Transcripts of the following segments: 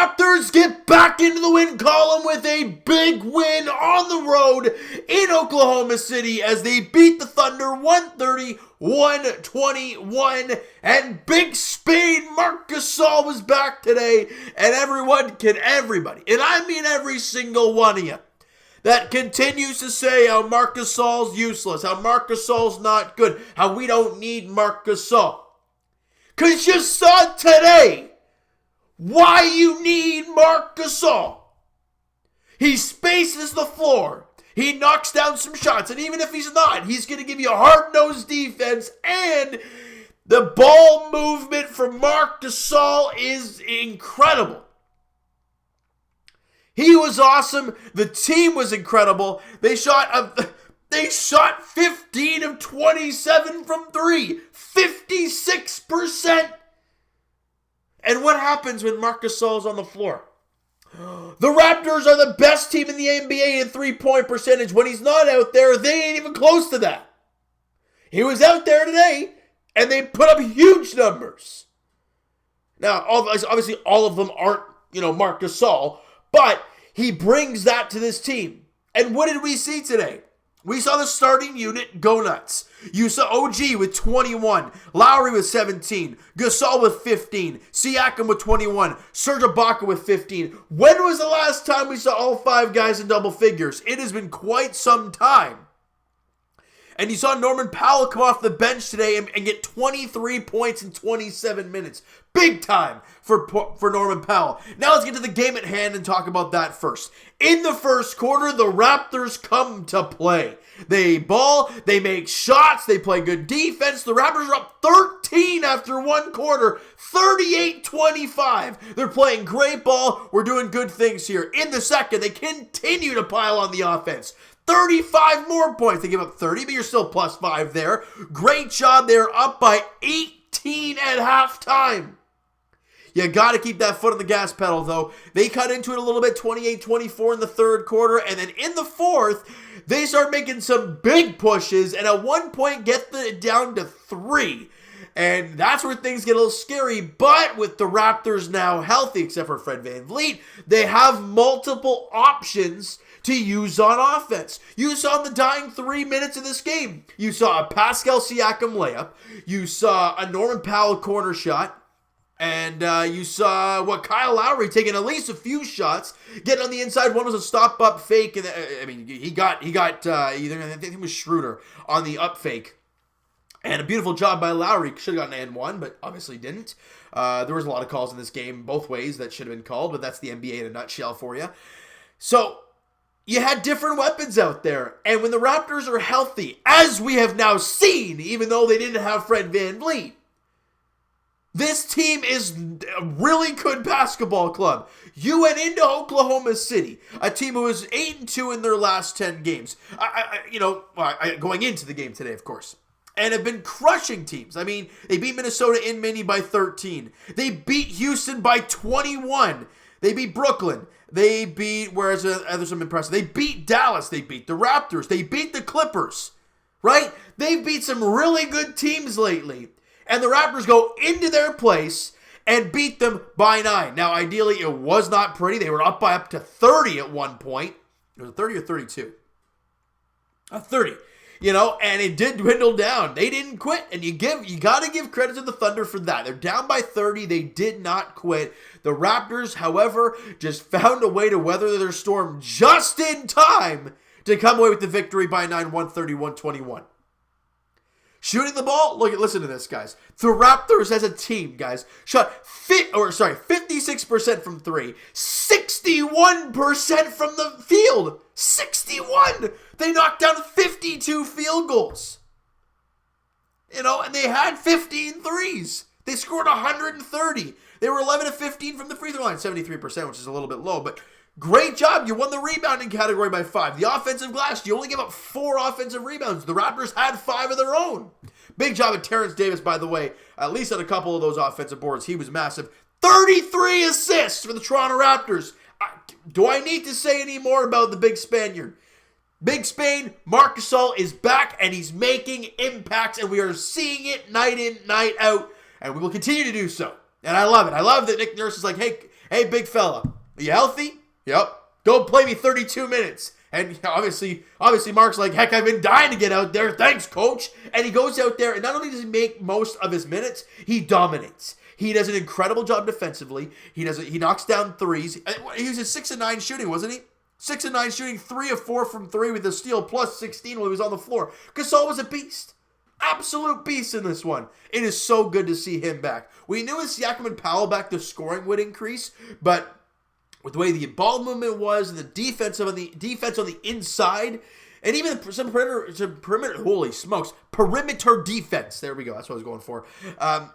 Raptors get back into the win column with a big win on the road in Oklahoma City as they beat the Thunder 130-121. And Big Spain Marc Gasol was back today. And everybody, and I mean every single one of you, that continues to say how Marc Gasol's useless, how Marc Gasol's not good, how we don't need Marc Gasol. Because you saw today why you need Marc Gasol. He spaces the floor. He knocks down some shots. And even if he's not, he's going to give you a hard-nosed defense. And the ball movement from Marc Gasol is incredible. He was awesome. The team was incredible. They shot 15 of 27 from three. 56%. And what happens when Marc Gasol's on the floor? The Raptors are the best team in the NBA in three-point percentage. When he's not out there, they ain't even close to that. He was out there today, and they put up huge numbers. Now, obviously, all of them aren't, Marc Gasol, but he brings that to this team. And what did we see today? We saw the starting unit go nuts. You saw OG with 21, Lowry with 17, Gasol with 15, Siakam with 21, Serge Ibaka with 15. When was the last time we saw all five guys in double figures? It has been quite some time. And you saw Norman Powell come off the bench today and get 23 points in 27 minutes. Big time for Norman Powell. Now let's get to the game at hand and talk about that first. In the first quarter, the Raptors come to play. They ball, they make shots, they play good defense. The Raptors are up 13 after one quarter, 38-25. They're playing great ball. We're doing good things here. In the second, they continue to pile on the offense. 35 more points. They give up 30, but you're still plus 5 there. Great job. They're up by 18 at halftime. You got to keep that foot on the gas pedal, though. They cut into it a little bit, 28-24 in the third quarter, and then in the fourth, they start making some big pushes, and at one point get it down to 3. And that's where things get a little scary, but with the Raptors now healthy, except for Fred VanVleet, they have multiple options to use on offense. You saw in the dying 3 minutes of this game, you saw a Pascal Siakam layup, you saw a Norman Powell corner shot, and you saw Kyle Lowry taking at least a few shots, getting on the inside. One was a stop-up fake, and he got either, I think it was Schroeder on the up fake. And a beautiful job by Lowry. Should have gotten an and one, but obviously didn't. There was a lot of calls in this game both ways that should have been called, but that's the NBA in a nutshell for you. So you had different weapons out there. And when the Raptors are healthy, as we have now seen, even though they didn't have Fred VanVleet, this team is a really good basketball club. You went into Oklahoma City, a team who was 8-2 in their last 10 games. Going into the game today, of course. And have been crushing teams. I mean, they beat Minnesota in Mini by 13. They beat Houston by 21. They beat Brooklyn. They beat, whereas others have been impressive. They beat Dallas. They beat the Raptors. They beat the Clippers. Right? They've beat some really good teams lately. And the Raptors go into their place and beat them by 9. Now, ideally, it was not pretty. They were up to 30 at one point. It was 30 or 32? 30. And it did dwindle down. They didn't quit, and you got to give credit to the Thunder for that. They're down by 30. They did not quit. The Raptors, however, just found a way to weather their storm just in time to come away with the victory by 9, 130-121. Shooting the ball, listen to this, guys. The Raptors as a team, guys, shot 56% from 3, 61% from the field. 61! They knocked down 52 field goals. And they had 15 threes. They scored 130. They were 11 of 15 from the free throw line, 73%, which is a little bit low, but great job. You won the rebounding category by 5. The offensive glass, you only give up 4 offensive rebounds. The Raptors had 5 of their own. Big job at Terrence Davis, by the way. At least on a couple of those offensive boards, he was massive. 33 assists for the Toronto Raptors. Do I need to say any more about the big Spaniard? Big Spain, Marc Gasol is back, and he's making impacts, and we are seeing it night in, night out, and we will continue to do so. And I love it. I love that Nick Nurse is like, hey, big fella, are you healthy? Yep. Go play me 32 minutes. And obviously Mark's like, heck, I've been dying to get out there. Thanks, coach. And he goes out there, and not only does he make most of his minutes, he dominates. He does an incredible job defensively. He knocks down threes. He was a 6 of 9 shooting, wasn't he? 6 of 9 shooting, 3 of 4 from 3 with a steal, plus 16 while he was on the floor. Gasol was a beast. Absolute beast in this one. It is so good to see him back. We knew with Siakam and Powell back, the scoring would increase, but with the way the ball movement was, and the defense on the inside, and even some perimeter, holy smokes, perimeter defense. There we go. That's what I was going for.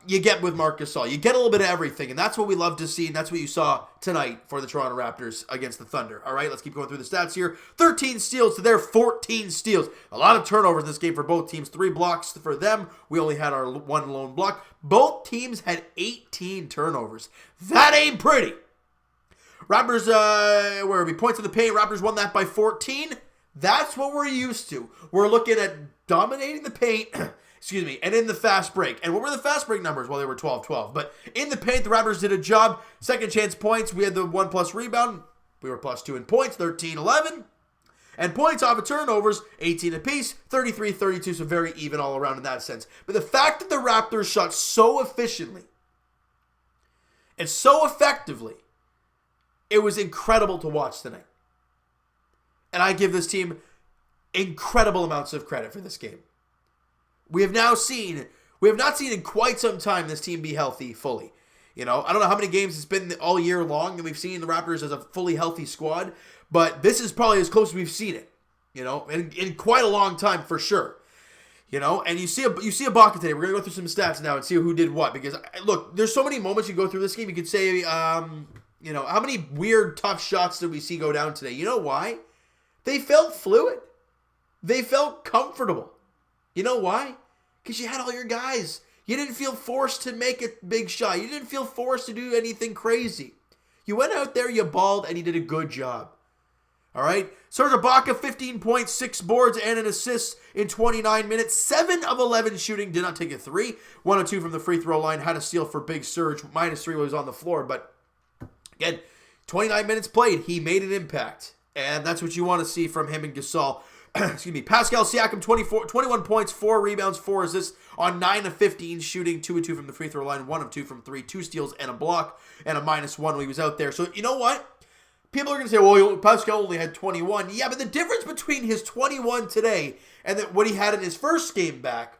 You get with Marc Gasol. You get a little bit of everything, and that's what we love to see, and that's what you saw tonight for the Toronto Raptors against the Thunder. All right, let's keep going through the stats here. 13 steals to their 14 steals. A lot of turnovers in this game for both teams. 3 blocks for them. We only had our 1 lone block. Both teams had 18 turnovers. That ain't pretty. Raptors, where are we? Points in the paint. Raptors won that by 14. That's what we're used to. We're looking at dominating the paint, and in the fast break. And what were the fast break numbers? Well, they were 12-12. But in the paint, the Raptors did a job. Second chance points, we had the 1+ rebound. We were +2 in points, 13-11. And points off of turnovers, 18 apiece, 33-32, so very even all around in that sense. But the fact that the Raptors shot so efficiently and so effectively, it was incredible to watch tonight. And I give this team incredible amounts of credit for this game. We have not seen in quite some time this team be healthy fully. I don't know how many games it's been all year long that we've seen the Raptors as a fully healthy squad, but this is probably as close as we've seen it, in quite a long time for sure. And you see Ibaka today. We're going to go through some stats now and see who did what, because, look, there's so many moments you go through this game. You could say, how many weird, tough shots did we see go down today? You know why? They felt fluid. They felt comfortable. You know why? Because you had all your guys. You didn't feel forced to make a big shot. You didn't feel forced to do anything crazy. You went out there, you balled, and you did a good job. All right? Serge Ibaka, 15 points, 6 boards, and an assist in 29 minutes. 7 of 11 shooting. Did not take a 3. 1 of 2 from the free throw line. Had a steal for Big Serge. -3 while he was on the floor. But, again, 29 minutes played. He made an impact. And that's what you want to see from him and Gasol. Pascal Siakam, 21 points, 4 rebounds, 4 assists on 9 of 15 shooting, 2 of 2 from the free throw line, 1 of 2 from 3, 2 steals and a block, and a -1 when he was out there. So you know what? People are going to say, well, Pascal only had 21. Yeah, but the difference between his 21 today and what he had in his first game back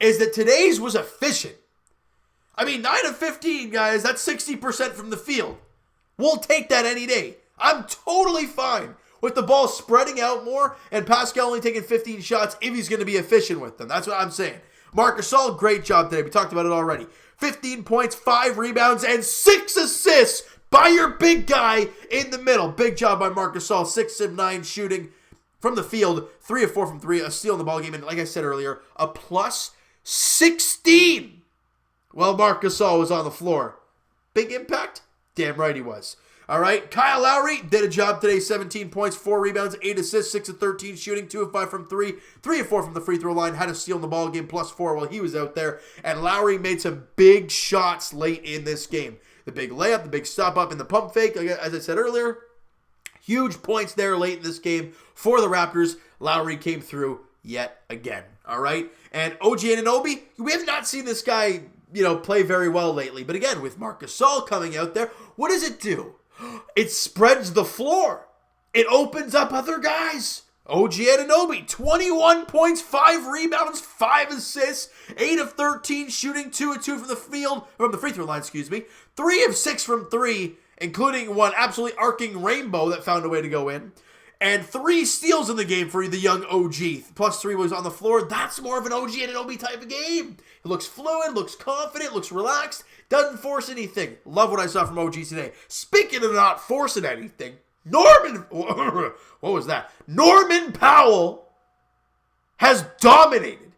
is that today's was efficient. 9 of 15, guys, that's 60% from the field. We'll take that any day. I'm totally fine with the ball spreading out more and Pascal only taking 15 shots if he's going to be efficient with them. That's what I'm saying. Marc Gasol, great job today. We talked about it already. 15 points, 5 rebounds, and 6 assists by your big guy in the middle. Big job by Marc Gasol. 6 of 9 shooting from the field. 3 of 4 from 3. A steal in the ballgame. And like I said earlier, a +16. Well, Marc Gasol was on the floor. Big impact? Damn right he was. All right, Kyle Lowry did a job today. 17 points, 4 rebounds, 8 assists, 6 of 13 shooting, 2 of 5 from 3, 3 of 4 from the free throw line. Had a steal in the ball game, +4 while he was out there. And Lowry made some big shots late in this game. The big layup, the big stop up, and the pump fake, as I said earlier. Huge points there late in this game for the Raptors. Lowry came through yet again. All right, and OG Anunoby, we have not seen this guy, play very well lately. But again, with Marc Gasol coming out there, what does it do? It spreads the floor. It opens up other guys. OG Anunoby, 21 points, 5 rebounds, 5 assists, 8 of 13 shooting, 2 of 2 from the free throw line, 3 of 6 from 3, including one absolutely arcing rainbow that found a way to go in, and 3 steals in the game for the young OG. +3 was on the floor. That's more of an OG Anunoby type of game. It looks fluid, looks confident, looks relaxed. Doesn't force anything. Love what I saw from OG today. Speaking of not forcing anything, what was that? Norman Powell has dominated.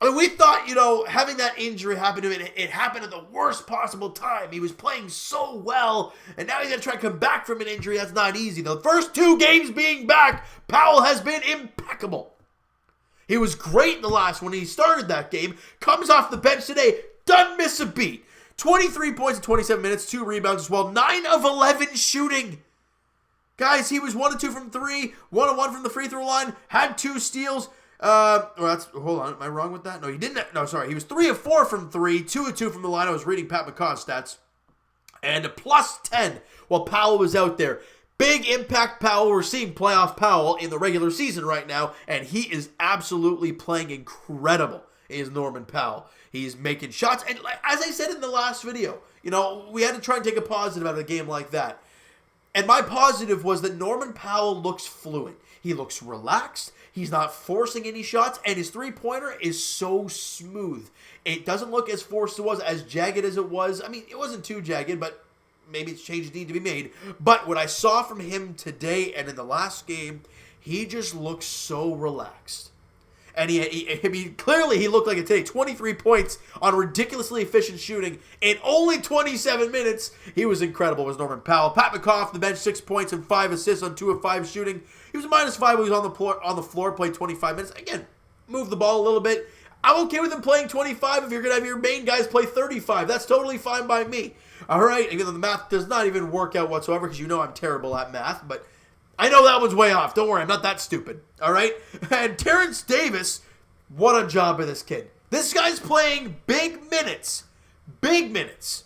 We thought, having that injury happen to him, it happened at the worst possible time. He was playing so well, and now he's going to try to come back from an injury. That's not easy. The first 2 games being back, Powell has been impeccable. He was great in the last one. He started that game, comes off the bench today, doesn't miss a beat. 23 points in 27 minutes, 2 rebounds as well, 9 of 11 shooting. Guys, he was 1 of 2 from 3, 1 of 1 from the free throw line, had 2 steals. Hold on, am I wrong with that? No, he didn't. No, sorry. He was 3 of 4 from 3, 2 of 2 from the line. I was reading Pat McCaw's stats. And a plus 10 while Powell was out there. Big impact Powell. We're seeing playoff Powell in the regular season right now, and he is absolutely playing incredible. Is Norman Powell. He's making shots. And as I said in the last video, we had to try and take a positive out of a game like that. And my positive was that Norman Powell looks fluid. He looks relaxed. He's not forcing any shots, and his three-pointer is so smooth. It doesn't look as forced as it was, as jagged as it was. I mean, it wasn't too jagged, but maybe changes need to be made. But what I saw from him today and in the last game, he just looks so relaxed. And clearly he looked like it today. 23 points on ridiculously efficient shooting in only 27 minutes. He was incredible, was Norman Powell. Pat McCaw off the bench, 6 points and 5 assists on 2 of 5 shooting. He was a -5 when he was on the floor, played 25 minutes. Again, moved the ball a little bit. I'm okay with him playing 25 if you're going to have your main guys play 35. That's totally fine by me. All right, even though the math does not even work out whatsoever because I'm terrible at math, but I know that one's way off. Don't worry, I'm not that stupid. All right? And Terrence Davis, what a job by this kid. This guy's playing big minutes. Big minutes.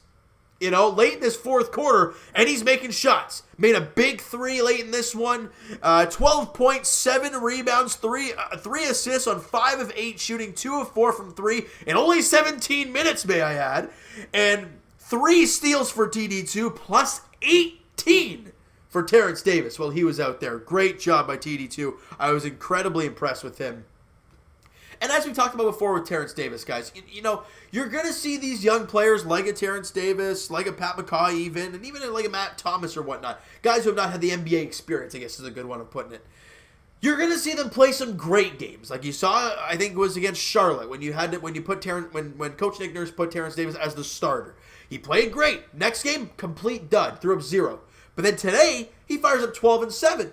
Late in this fourth quarter, and he's making shots. Made a big 3 late in this one. 12 points, 7 rebounds, 3 assists on 5 of 8 shooting, 2 of 4 from 3, in only 17 minutes, may I add. And 3 steals for TD2, plus 18 for Terrence Davis while he was out there. Great job by TD2. I was incredibly impressed with him. And as we talked about before with Terrence Davis, guys, you're going to see these young players like a Terrence Davis, like a Pat McCaw even, and even like a Matt Thomas or whatnot. Guys who have not had the NBA experience, I guess is a good one of putting it. You're going to see them play some great games. Like you saw, I think it was against Charlotte when Coach Nick Nurse put Terrence Davis as the starter. He played great. Next game, complete dud, threw up 0. But then today, he fires up 12 and 7.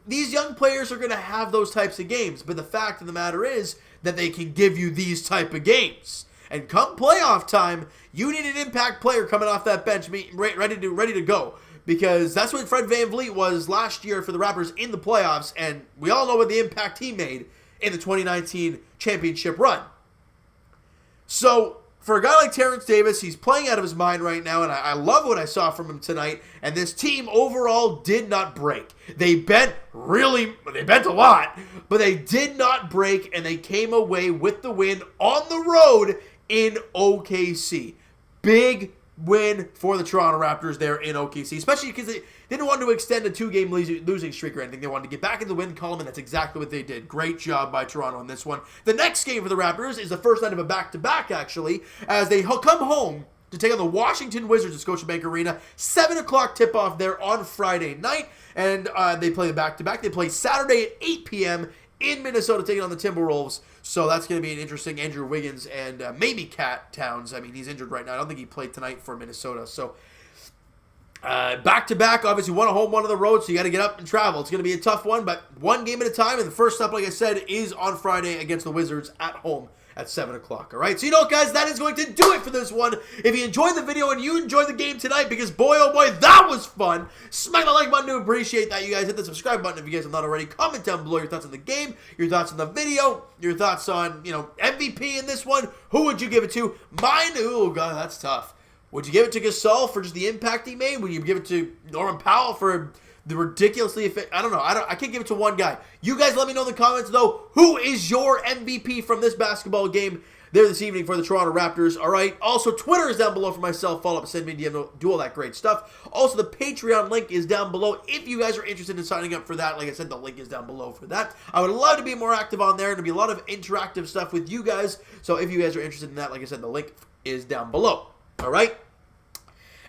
These young players are going to have those types of games, but the fact of the matter is that they can give you these type of games. And come playoff time, you need an impact player coming off that bench, ready to go. Because that's what Fred VanVleet was last year for the Raptors in the playoffs, and we all know what the impact he made in the 2019 championship run. So for a guy like Terrence Davis, he's playing out of his mind right now, and I love what I saw from him tonight. And this team overall did not break. They bent a lot, but they did not break, and they came away with the win on the road in OKC. Big win for the Toronto Raptors there in OKC, especially because they didn't want to extend a 2-game losing streak or anything. They wanted to get back in the win column, and that's exactly what they did. Great job by Toronto on this one. The next game for the Raptors is the first night of a back-to-back, actually, as they come home to take on the Washington Wizards at Scotiabank Arena. 7 o'clock tip-off there on Friday night, and they play the back-to-back. They play Saturday at 8 p.m. in Minnesota, taking on the Timberwolves. So that's going to be an interesting Andrew Wiggins and maybe Cat Towns. I mean, he's injured right now. I don't think he played tonight for Minnesota. So back-to-back, obviously one at home, one on the road, so you got to get up and travel. It's going to be a tough one, but one game at a time. And the first up, like I said, is on Friday against the Wizards at home at 7 o'clock. All right, so guys, that is going to do it for this one. If you enjoyed the video and you enjoyed the game tonight, because boy, oh boy, that was fun. Smack the like button to appreciate that. You guys hit the subscribe button if you guys have not already. Comment down below your thoughts on the game, your thoughts on the video, your thoughts on, MVP in this one. Who would you give it to? Mine, oh god, that's tough. Would you give it to Gasol for just the impact he made? Would you give it to Norman Powell for the ridiculously I don't know. I can't give it to one guy. You guys let me know in the comments, though, who is your MVP from this basketball game there this evening for the Toronto Raptors, all right? Also, Twitter is down below for myself. Follow up, send me a DM, do all that great stuff. Also, the Patreon link is down below if you guys are interested in signing up for that. Like I said, the link is down below for that. I would love to be more active on there and to be a lot of interactive stuff with you guys. So if you guys are interested in that, like I said, the link is down below, all right?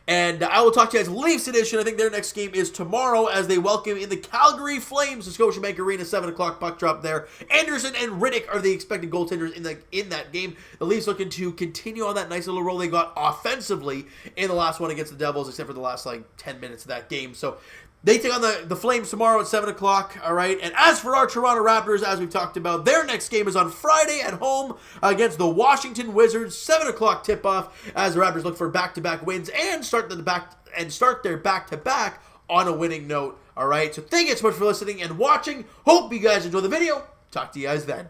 And I will talk to you guys Leafs edition. I think their next game is tomorrow as they welcome in the Calgary Flames to Scotiabank Arena, 7 o'clock puck drop there. Anderson and Riddick are the expected goaltenders in that game. The Leafs looking to continue on that nice little roll they got offensively in the last one against the Devils, except for the last 10 minutes of that game. So They take on the Flames tomorrow at 7 o'clock, all right? And as for our Toronto Raptors, as we've talked about, their next game is on Friday at home against the Washington Wizards, 7 o'clock tip-off, as the Raptors look for back-to-back wins and start their back-to-back on a winning note, all right? So thank you so much for listening and watching. Hope you guys enjoy the video. Talk to you guys then.